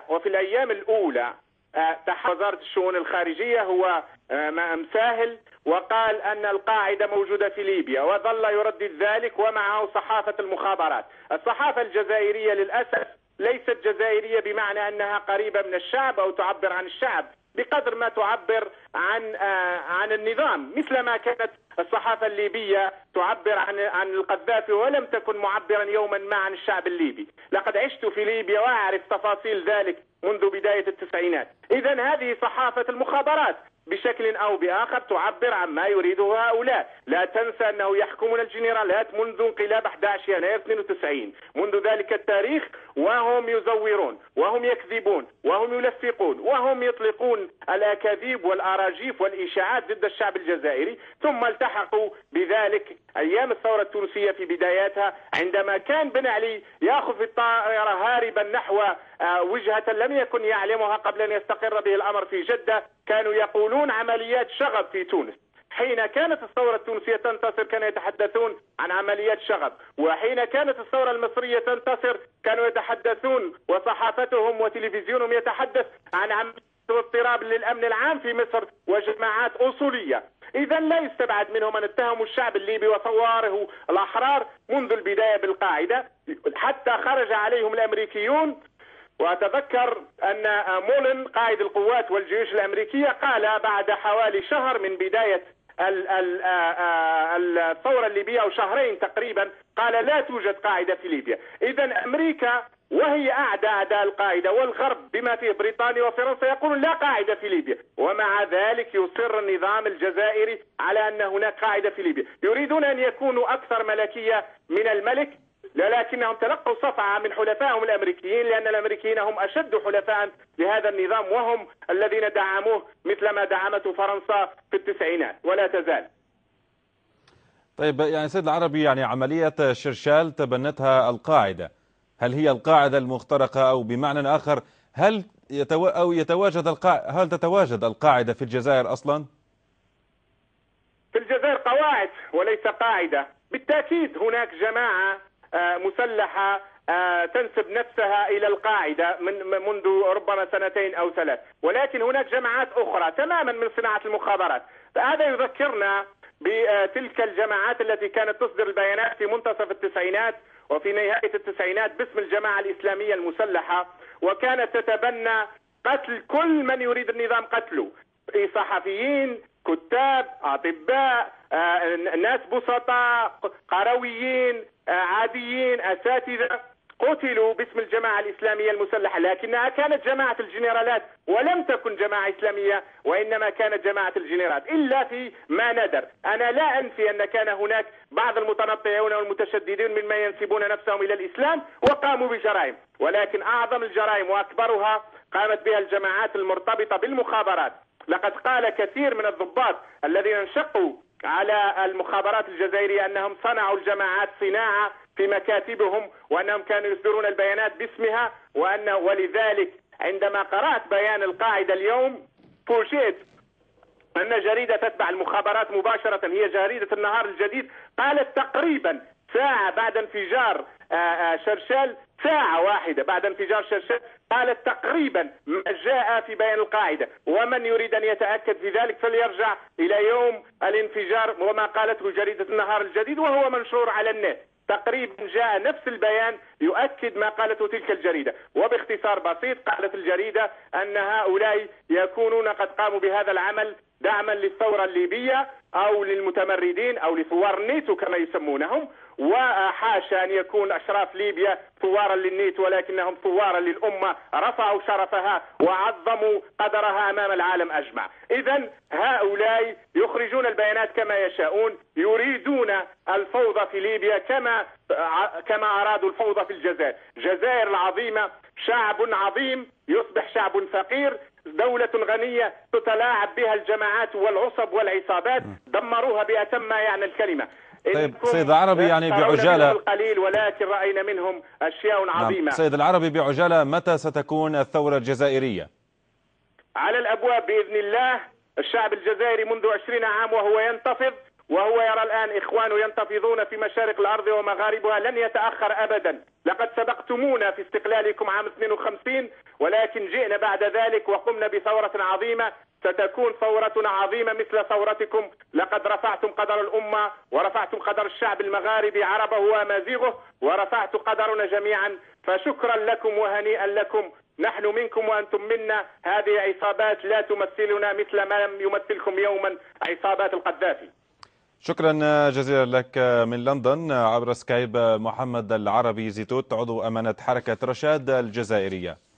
البداية وفي الأيام الأولى وزارة الشؤون الخارجية هو مساهل وقال أن القاعدة موجودة في ليبيا، وظل يردد ذلك ومعه صحافة المخابرات. الصحافة الجزائرية للأسف ليست جزائرية بمعنى أنها قريبة من الشعب أو تعبر عن الشعب بقدر ما تعبر عن النظام، مثلما كانت الصحافة الليبية تعبر عن القذافي ولم تكن معبرا يوما ما عن الشعب الليبي. لقد عشت في ليبيا وأعرف تفاصيل ذلك منذ بداية التسعينات. إذن هذه صحافة المخابرات بشكل أو بآخر تعبر عن ما يريده هؤلاء. لا تنسى أنه يحكمون الجنرالات منذ انقلاب 11 يناير 92. منذ ذلك التاريخ وهم يزورون وهم يكذبون وهم يلفقون وهم يطلقون الأكاذيب والأراجيف والإشاعات ضد الشعب الجزائري، ثم التحقوا بذلك أيام الثورة التونسية في بداياتها عندما كان بن علي يأخذ في الطائرة هاربا نحو وجهة لم يكن يعلمها قبل أن يستقر به الأمر في جدة. كانوا يقولون عمليات شغب في تونس. حين كانت الثورة التونسية تنتصر كانوا يتحدثون عن عمليات شغب، وحين كانت الثورة المصرية تنتصر كانوا يتحدثون وصحافتهم وتلفزيونهم يتحدث عن عمليات اضطراب للأمن العام في مصر وجماعات أصولية. إذا لا يستبعد منهم أن اتهموا الشعب الليبي وثواره الأحرار منذ البداية بالقاعدة، حتى خرج عليهم الأمريكيون. وأتذكر أن مولن قائد القوات والجيوش الأمريكية قال بعد حوالي شهر من بداية الثورة الليبية أو شهرين تقريبا، قال لا توجد قاعدة في ليبيا. إذا أمريكا وهي أعداء القاعدة والغرب بما فيه بريطانيا وفرنسا يقولون لا قاعدة في ليبيا، ومع ذلك يصر النظام الجزائري على أن هناك قاعدة في ليبيا. يريدون أن يكونوا أكثر ملكية من الملك، لكنهم تلقوا صفعة من حلفائهم الأمريكيين، لأن الأمريكيين هم أشد حلفاء لهذا النظام وهم الذين دعموه مثلما دعمته فرنسا في التسعينات ولا تزال. طيب يعني سيد العربي، يعني عملية شرشال تبنتها القاعدة، هل هي القاعدة المخترقة أو بمعنى آخر هل تتواجد القاعدة في الجزائر أصلا؟ في الجزائر قواعد وليس قاعدة. بالتأكيد هناك جماعة مسلحة تنسب نفسها إلى القاعدة منذ ربما سنتين أو ثلاث، ولكن هناك جماعات أخرى تماما من صناعة المخابرات. هذا يذكرنا بتلك الجماعات التي كانت تصدر البيانات في منتصف التسعينات وفي نهاية التسعينات باسم الجماعة الإسلامية المسلحة، وكانت تتبنى قتل كل من يريد النظام قتله، صحفيين، كتاب، أطباء، ناس بسطاء، قرويين، عاديين، أساتذة، قتلوا باسم الجماعة الإسلامية المسلحة، لكنها كانت جماعة الجنرالات ولم تكن جماعة إسلامية، وإنما كانت جماعة الجنرالات إلا في ما ندر. أنا لا أنفي أن كان هناك بعض المتنطعون والمتشددين ممن ينسبون نفسهم إلى الإسلام وقاموا بجرائم، ولكن أعظم الجرائم وأكبرها قامت بها الجماعات المرتبطة بالمخابرات. لقد قال كثير من الضباط الذين انشقوا على المخابرات الجزائرية أنهم صنعوا الجماعات صناعة في مكاتبهم، وأنهم كانوا يصدرون البيانات باسمها، ولذلك عندما قرأت بيان القاعدة اليوم فوجئت أن جريدة تتبع المخابرات مباشرة هي جريدة النهار الجديد قالت تقريبا ساعة بعد انفجار شرشال، ساعة واحدة بعد انفجار شرشال، قالت تقريبا ما جاء في بيان القاعدة. ومن يريد أن يتأكد في ذلك فليرجع إلى يوم الانفجار وما قالته جريدة النهار الجديد وهو منشور على النت. تقريبا جاء نفس البيان يؤكد ما قالته تلك الجريدة. وباختصار بسيط قالت الجريدة أن هؤلاء يكونون قد قاموا بهذا العمل دعما للثورة الليبية أو للمتمردين أو لثوار النيتو كما يسمونهم، وحاشا أن يكون أشراف ليبيا ثوارا للنيتو، ولكنهم ثوارا للأمة رفعوا شرفها وعظموا قدرها أمام العالم أجمع. إذن هؤلاء يخرجون البيانات كما يشاءون، يريدون الفوضى في ليبيا كما أرادوا الفوضى في الجزائر. الجزائر العظيمة شعب عظيم يصبح شعب فقير، دولة غنية تتلاعب بها الجماعات والعصب والعصابات، دمروها بأتم ما يعني الكلمة. طيب سيد العربي، يعني بعجالة القليل ولكن رأينا منهم أشياء عظيمة. نعم. سيد العربي بعجالة، متى ستكون الثورة الجزائرية؟ على الأبواب بإذن الله. الشعب الجزائري منذ 20 عام وهو ينتفض، وهو يرى الآن إخوانه ينتفضون في مشارق الأرض ومغاربها، لن يتأخر أبدا. لقد سبقتمونا في استقلالكم عام 52 ولكن جئنا بعد ذلك وقمنا بثورة عظيمة، ستكون ثورة عظيمة مثل ثورتكم. لقد رفعتم قدر الأمة ورفعتم قدر الشعب المغاربي عربه وأمازيغه، ورفعت قدرنا جميعا، فشكرا لكم وهنيئا لكم. نحن منكم وأنتم منا. هذه عصابات لا تمثلنا مثل ما لم يمثلكم يوما عصابات القذافي. شكرا جزيلا لك من لندن عبر سكايب محمد العربي زيتوت، عضو أمانة حركة رشاد الجزائرية.